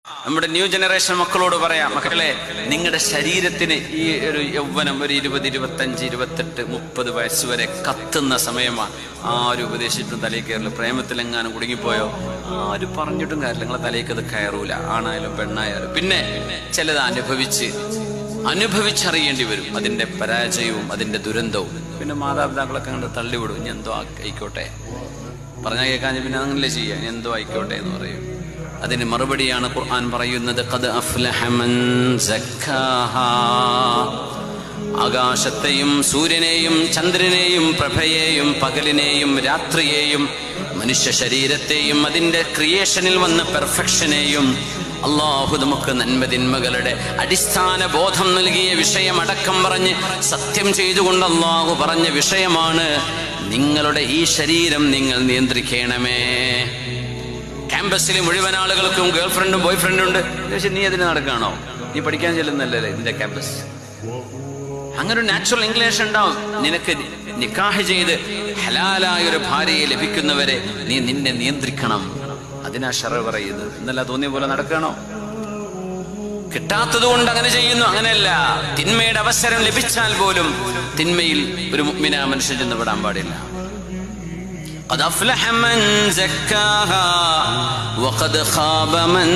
നമ്മുടെ new generation മക്കളോട് പറയാം, മക്കളെ, നിങ്ങളുടെ ശരീരത്തിന് ഈ ഒരു യൗവനം ഒരു 20, 25, 28, 30 വയസ്സ് വരെ കത്തുന്ന സമയമാണ്. ആരും ഉപദേശിച്ചിട്ടും തലയിൽ കയറില്ല. പ്രേമത്തിലെങ്ങാനും കുടുങ്ങിപ്പോയോ ആരും പറഞ്ഞിട്ടും കാര്യമില്ല, നിങ്ങളെ തലയ്ക്ക് അത് കയറൂല. ആണായാലും പെണ്ണായാലും. പിന്നെ ചിലത് അനുഭവിച്ചറിയേണ്ടി വരും, അതിന്റെ പരാജയവും അതിന്റെ ദുരന്തവും. പിന്നെ മാതാപിതാക്കളൊക്കെ കണ്ട് തള്ളിവിടും, ഇനി എന്തോ ആയിക്കോട്ടെ, പറഞ്ഞാൽ കേൾക്കാൻ പിന്നെ അങ്ങനല്ലേ ചെയ്യാം, ഇനി എന്തോ ആയിക്കോട്ടെ എന്ന് പറയും. അതിന് മറുപടിയാണ് ഖുർആൻ പറയുന്നത്, ഖദ് അഫ്ലഹ മൻ സക്കാഹാ. ആകാശത്തെയും സൂര്യനെയും ചന്ദ്രനെയും പ്രഭയെയും പകലിനെയും രാത്രിയെയും മനുഷ്യ ശരീരത്തെയും അതിന്റെ ക്രിയേഷനിൽ വന്ന പെർഫെക്ഷനെയും അള്ളാഹു നമുക്ക് നന്മതിന്മകളുടെ അടിസ്ഥാന ബോധം നൽകിയ വിഷയമടക്കം പറഞ്ഞ് സത്യം ചെയ്തുകൊണ്ട് അള്ളാഹു പറഞ്ഞ വിഷയമാണ്, നിങ്ങളുടെ ഈ ശരീരം നിങ്ങൾ നിയന്ത്രിക്കണമേ. ക്യാമ്പസിൽ മുഴുവൻ ആളുകൾക്കും ഗേൾ ഫ്രണ്ടും ബോയ് ഫ്രണ്ടും ഉണ്ട്. പക്ഷെ നീ അതിന് നടക്കുകയാണോ? നീ പഠിക്കാൻ ചെല്ലുന്നല്ലേ ഇതിന്റെ ക്യാമ്പസ്? അങ്ങനെ ഒരു നാച്ചുറൽ ഇംഗ്ലീഷ് ഉണ്ടാവും. നിനക്ക് നിക്കാഹ് ചെയ്ത് ഹലാലായ ഒരു ഭാര്യയെ ലഭിക്കുന്നവരെ നീ നിന്നെ നിയന്ത്രിക്കണം. അതിനാ ശറഅ് പറയുന്നത്. എന്നല്ല തോന്നിയ പോലെ നടക്കണോ? കിട്ടാത്തത് കൊണ്ട് അങ്ങനെ ചെയ്യുന്നു, അങ്ങനെയല്ല. തിന്മയുടെ അവസരം ലഭിച്ചാൽ പോലും തിന്മയിൽ ഒരു മുഅ്മിനാ മനുഷ്യൻ ചെന്ന് പെടാൻ പാടില്ല. قد أفلح من زكاها وقد خاب من